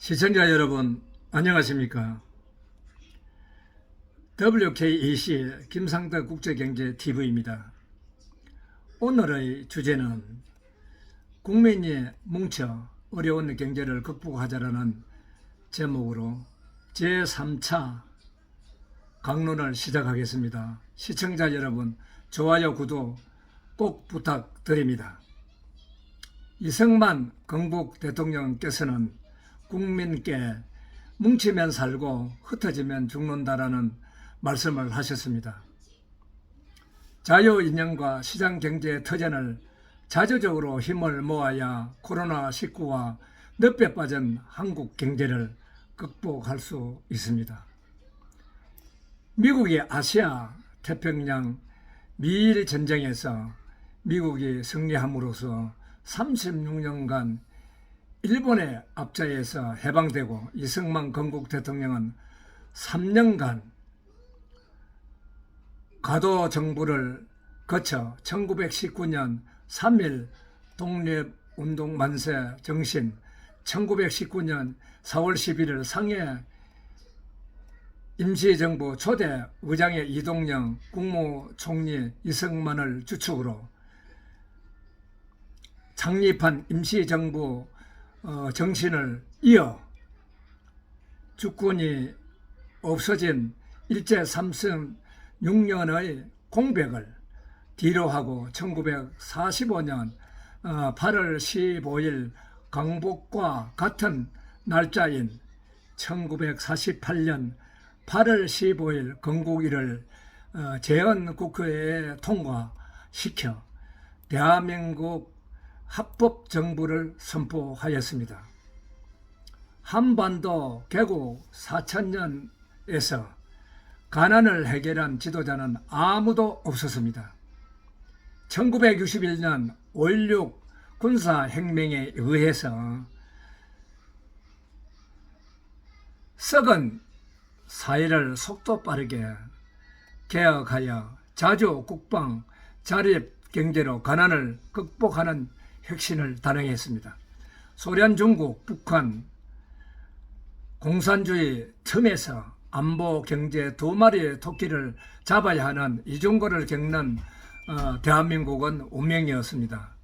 시청자 여러분 안녕하십니까? WKEC 김상덕 국제경제TV입니다. 오늘의 주제는 국민이 뭉쳐 어려운 경제를 극복하자라는 제목으로 제3차 강론을 시작하겠습니다. 시청자 여러분 좋아요 구독 꼭 부탁드립니다. 이승만 경북 대통령께서는 국민께 뭉치면 살고 흩어지면 죽는다라는 말씀을 하셨습니다. 자유인연과 시장경제의 터전을 자주적으로 힘을 모아야 코로나19와 늪에 빠진 한국 경제를 극복할 수 있습니다. 미국이 아시아 태평양 미일 전쟁에서 미국이 승리함으로써 36년간 일본의 압제에서 해방되고 이승만 건국 대통령은 3년간 가도 정부를 거쳐 1919년 3.1 독립운동 만세 정신, 1919년 4월 11일 상해 임시정부 초대 의장의 이동영, 국무총리 이승만을 주축으로 창립한 임시정부 정신을 이어 주권이 없어진 일제 36년의 공백을 뒤로하고 1945년 8월 15일 광복과 같은 날짜인 1948년 8월 15일 건국일을 재헌국회에 통과시켜 대한민국 합법정부를 선포하였습니다. 한반도 개국 4천년에서 가난을 해결한 지도자는 아무도 없었습니다. 1961년 5.16 군사혁명에 의해서 썩은 사회를 속도 빠르게 개혁하여 자주 국방, 자립 경제로 가난을 극복하는 혁신을 단행했습니다. 소련, 중국, 북한 공산주의 틈에서 안보, 경제 두 마리의 토끼를 잡아야 하는 이중고를 겪는 대한민국은 운명이었습니다.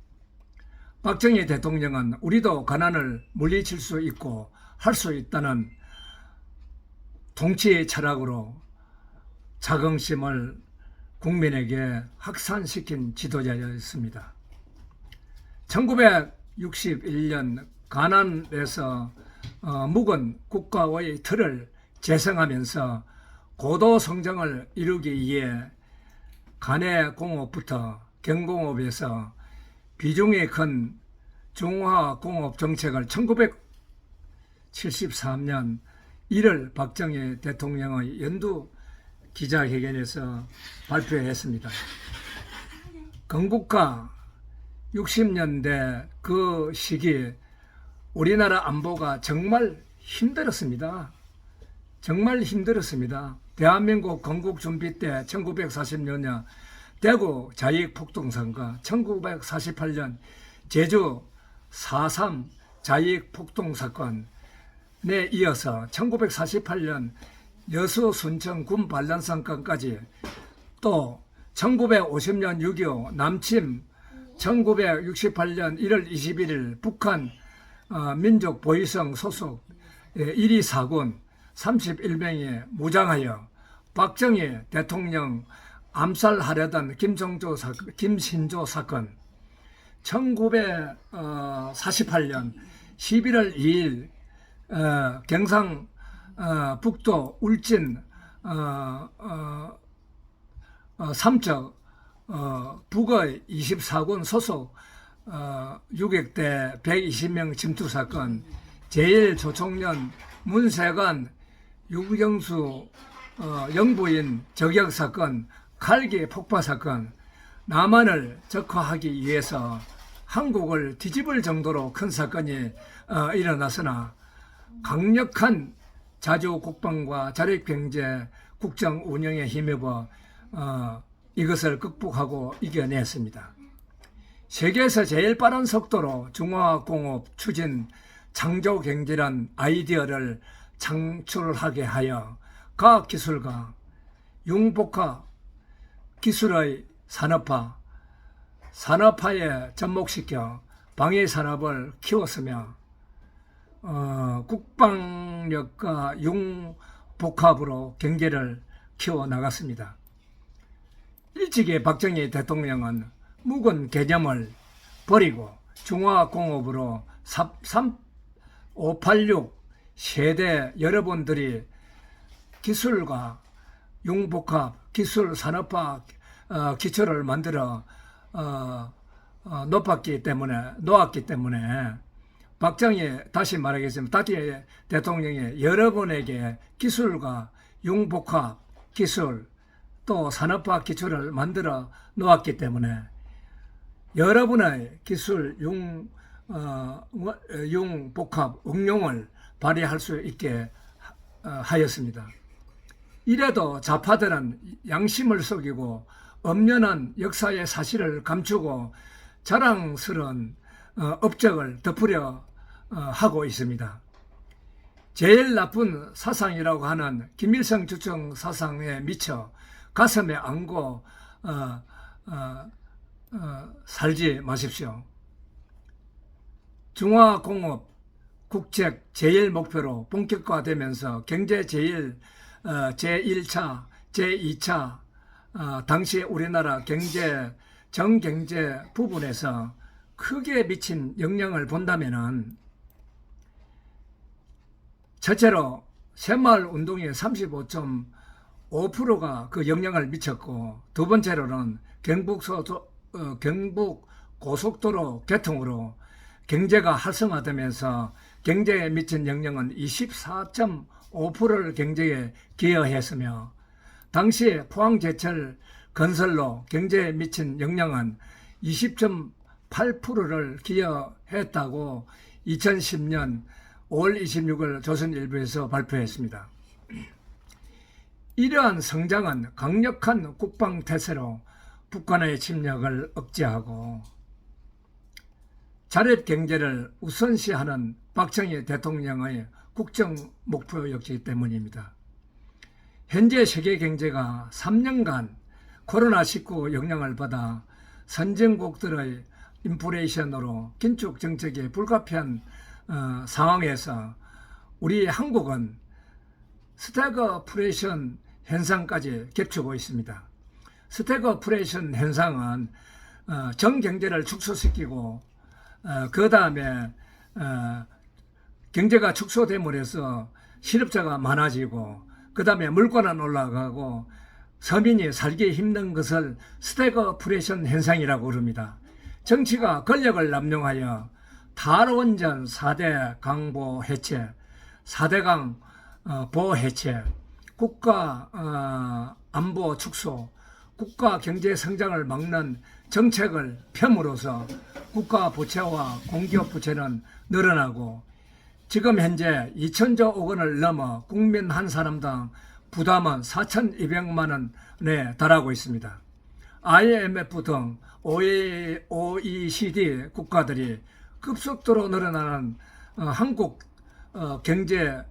박정희 대통령은 우리도 가난을 물리칠 수 있고 할 수 있다는 통치 철학으로 자긍심을 국민에게 확산시킨 지도자였습니다. 1961년 가난에서 묵은 국가의 틀을 재생하면서 고도 성장을 이루기 위해 간해공업부터 경공업에서 비중이 큰 중화공업 정책을 1973년 1월 박정희 대통령의 연두 기자회견에서 발표했습니다. 건국가 60년대 그 시기 우리나라 안보가 정말 힘들었습니다. 정말 힘들었습니다. 대한민국 건국 준비 때 1940년 대구 자익폭동사건과 1948년 제주 4.3 자익폭동사건에 이어서 1948년 여수 순천 군 반란사건까지 또 1950년 6.25 남침 1968년 1월 21일 북한 민족 보위성 소속 1위 사군 31명이 무장하여 박정희 대통령 암살하려던 김신조 사건 1948년 11월 2일 경상 북도 울진 삼척 북의 24군 소속 유격대 120명 침투사건, 제1조총련 문세관 유경수 영부인 저격사건, 칼기 폭파사건, 남한을 적화하기 위해서 한국을 뒤집을 정도로 큰 사건이 일어났으나 강력한 자주 국방과 자립경제 국정 운영에 힘입어 이것을 극복하고 이겨냈습니다. 세계에서 제일 빠른 속도로 중화공업 추진 창조경제란 아이디어를 창출하게 하여 과학기술과 융복합 기술의 산업화에 접목시켜 방위산업을 키웠으며 국방력과 융복합으로 경제를 키워나갔습니다. 일찍이 박정희 대통령은 묵은 개념을 버리고 중화공업으로 586 세대 여러분들이 기술과 융복합 기술 산업화 기초를 만들어 놓았기 때문에 박정희 다시 말하겠습니다. 다시 대통령이 여러분에게 기술과 융복합 기술 또 산업화 기초를 만들어 놓았기 때문에 여러분의 기술 융복합 응용을 발휘할 수 있게 하였습니다. 이래도 좌파들은 양심을 속이고 엄연한 역사의 사실을 감추고 자랑스러운 업적을 덮으려 하고 있습니다. 제일 나쁜 사상이라고 하는 김일성 주청 사상에 미쳐 가슴에 안고 살지 마십시오. 중화공업 국책 제1 목표로 본격화되면서 경제 제1차, 제2차 당시 우리나라 정경제 부분에서 크게 미친 영향을 본다면은 첫째로 새마을 운동의 35.5%가 그 영향을 미쳤고, 두 번째로는 경북 고속도로 개통으로 경제가 활성화되면서 경제에 미친 영향은 24.5%를 경제에 기여했으며, 당시 포항제철 건설로 경제에 미친 영향은 20.8%를 기여했다고 2010년 5월 26일 조선일보에서 발표했습니다. 이러한 성장은 강력한 국방태세로 북한의 침략을 억제하고 자립경제를 우선시하는 박정희 대통령의 국정 목표였기 때문입니다. 현재 세계 경제가 3년간 코로나19 영향을 받아 선진국들의 인플레이션으로 긴축 정책이 불가피한 상황에서 우리 한국은 스태그플레이션 현상까지 겹치고 있습니다. 스태그플레이션 현상은 전 경제를 축소시키고 그 다음에 경제가 축소됨으로 해서 실업자가 많아지고 그 다음에 물가는 올라가고 서민이 살기 힘든 것을 스태그플레이션 현상이라고 부릅니다. 정치가 권력을 남용하여 탈원전 4대 강보 해체, 4대강 보호 해체, 국가 안보 축소, 국가 경제 성장을 막는 정책을 펴므로써 국가 부채와 공기업 부채는 늘어나고 지금 현재 2천조 원을 넘어 국민 한 사람당 부담은 4,200만 원에 달하고 있습니다. IMF 등 OECD 국가들이 급속도로 늘어나는 한국 경제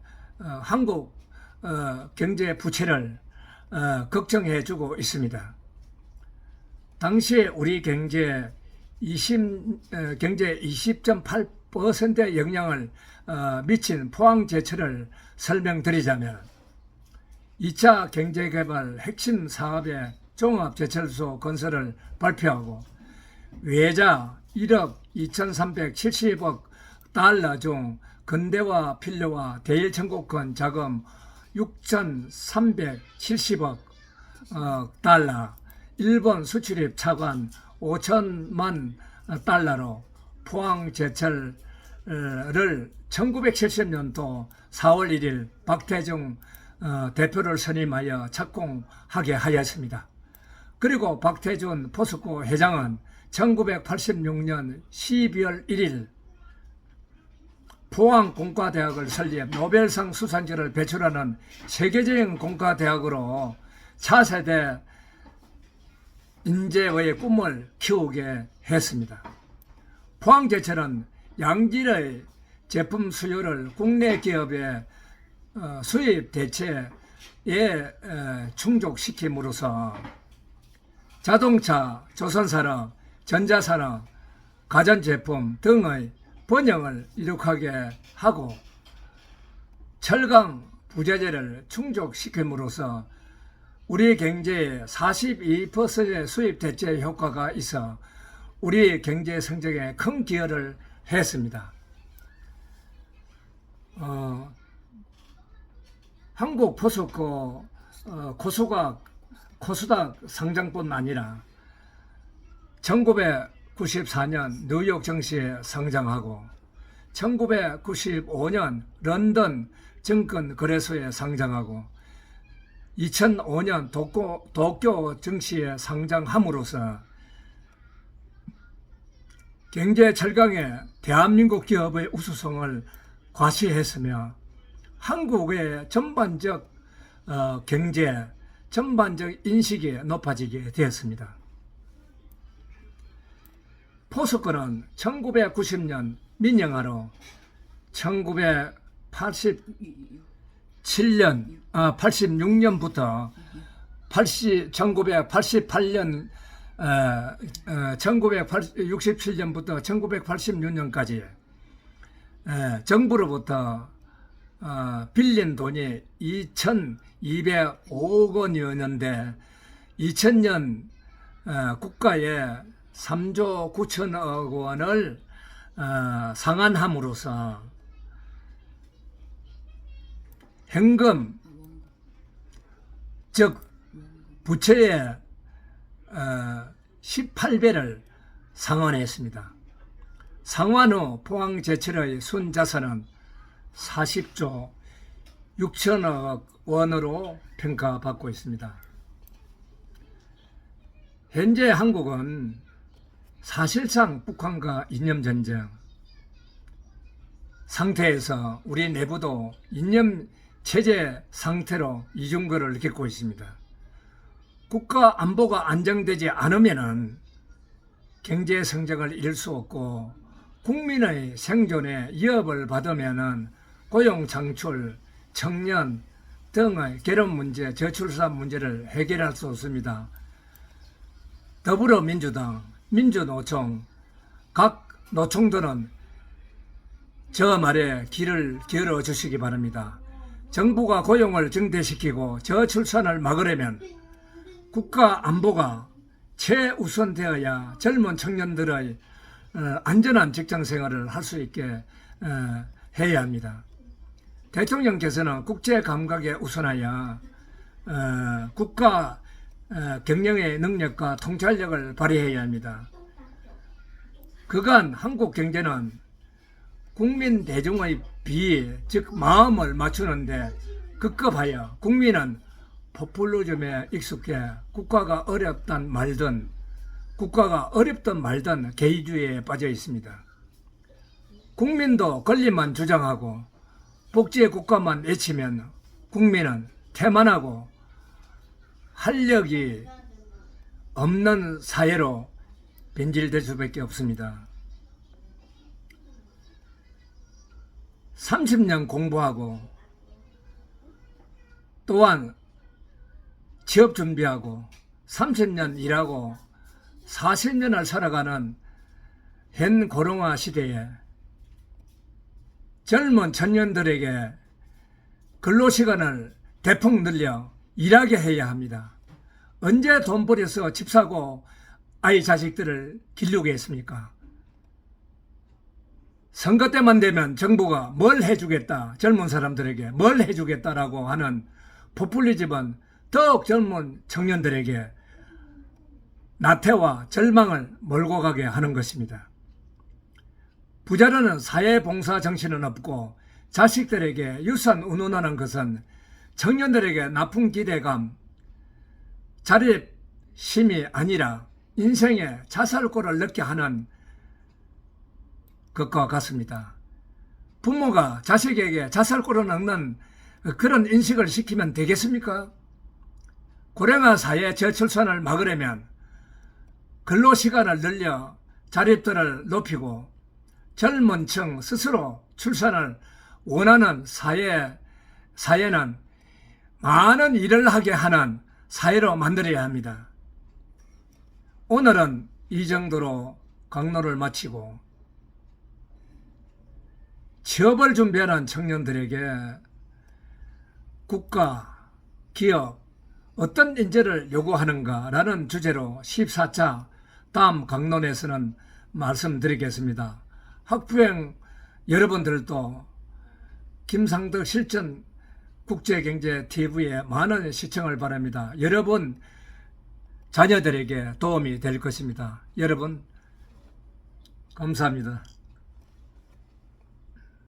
부채를 걱정해주고 있습니다. 당시 우리 경제 20.8%의 영향을 미친 포항제철을 설명드리자면 2차 경제개발 핵심 사업의 종합제철소 건설을 발표하고 외자 1억 2,370억 달러 중 근대화 필요와 대일청구권 자금 6,370억 달러, 일본 수출입 차관 5천만 달러로 포항제철을 1970년도 4월 1일 박태중 대표를 선임하여 착공하게 하였습니다. 그리고 박태준 포스코 회장은 1986년 12월 1일 포항공과대학을 설립 노벨상 수상자를 배출하는 세계적인 공과대학으로 차세대 인재의 꿈을 키우게 했습니다. 포항제철은 양질의 제품 수요를 국내 기업의 수입 대체에 충족시킴으로써 자동차, 조선산업, 전자산업, 가전제품 등의 번영을 이룩하게 하고 철강 부재재를 충족시킴으로써 우리 경제에 42%의 수입 대체 효과가 있어 우리 경제 성장에 큰 기여를 했습니다. 한국 포스코 코스닥 상장뿐 아니라 1994년 뉴욕 증시에 상장하고 1995년 런던 증권거래소에 상장하고 2005년 도쿄 증시에 상장함으로써 경제 철강에 대한민국 기업의 우수성을 과시했으며 한국의 전반적 경제, 전반적 인식이 높아지게 되었습니다. 포스코는 1990년 민영화로 86년부터 1968년 1967년부터 1986년까지 정부로부터 빌린 돈이 2,205억 원이었는데 2000년 국가에 3조 9천억 원을 상환함으로써 현금 즉 부채의 18배를 상환했습니다. 상환 후 포항제철의 순자산은 40조 6천억 원으로 평가받고 있습니다. 현재 한국은 사실상 북한과 이념전쟁 상태에서 우리 내부도 이념체제 상태로 이중거를 겪고 있습니다. 국가 안보가 안정되지 않으면 경제 성장을 이룰 수 없고 국민의 생존에 위협을 받으면 고용 창출, 청년 등의 결혼 문제, 저출산 문제를 해결할 수 없습니다. 더불어민주당, 민주노총, 각 노총들은 저 말에 귀를 기울여 주시기 바랍니다. 정부가 고용을 증대시키고 저출산을 막으려면 국가 안보가 최우선되어야 젊은 청년들의 안전한 직장생활을 할 수 있게 해야 합니다. 대통령께서는 국제감각에 우선하여 국가 경영의 능력과 통찰력을 발휘해야 합니다. 그간 한국 경제는 국민 대중의 비, 즉 마음을 맞추는데 급급하여 국민은 포퓰리즘에 익숙해 국가가 어렵든 말든 개의주의에 빠져 있습니다. 국민도 권리만 주장하고 복지의 국가만 외치면 국민은 태만하고 활력이 없는 사회로 변질될 수밖에 없습니다. 30년 공부하고 또한 취업 준비하고 30년 일하고 40년을 살아가는 현 고령화 시대에 젊은 청년들에게 근로시간을 대폭 늘려 일하게 해야 합니다. 언제 돈 벌여서 집 사고 아이 자식들을 기르겠습니까? 선거 때만 되면 정부가 뭘 해주겠다, 젊은 사람들에게 뭘 해주겠다라고 하는 포퓰리즘은 더욱 젊은 청년들에게 나태와 절망을 몰고 가게 하는 것입니다. 부자로는 사회봉사 정신은 없고 자식들에게 유산 운운하는 것은 청년들에게 나쁜 기대감, 자립심이 아니라 인생의 자살골을 넣게 하는 것과 같습니다. 부모가 자식에게 자살골을 넣는 그런 인식을 시키면 되겠습니까? 고령화 사회 저출산을 막으려면 근로시간을 늘려 자립도를 높이고 젊은 층 스스로 출산을 원하는 사회는 많은 일을 하게 하는 사회로 만들어야 합니다. 오늘은 이 정도로 강론을 마치고 취업을 준비하는 청년들에게 국가, 기업, 어떤 인재를 요구하는가라는 주제로 14차 다음 강론에서는 말씀드리겠습니다. 학부형 여러분들도 김상덕 실전 국제경제TV에 많은 시청을 바랍니다. 여러분 자녀들에게 도움이 될 것입니다. 여러분 감사합니다.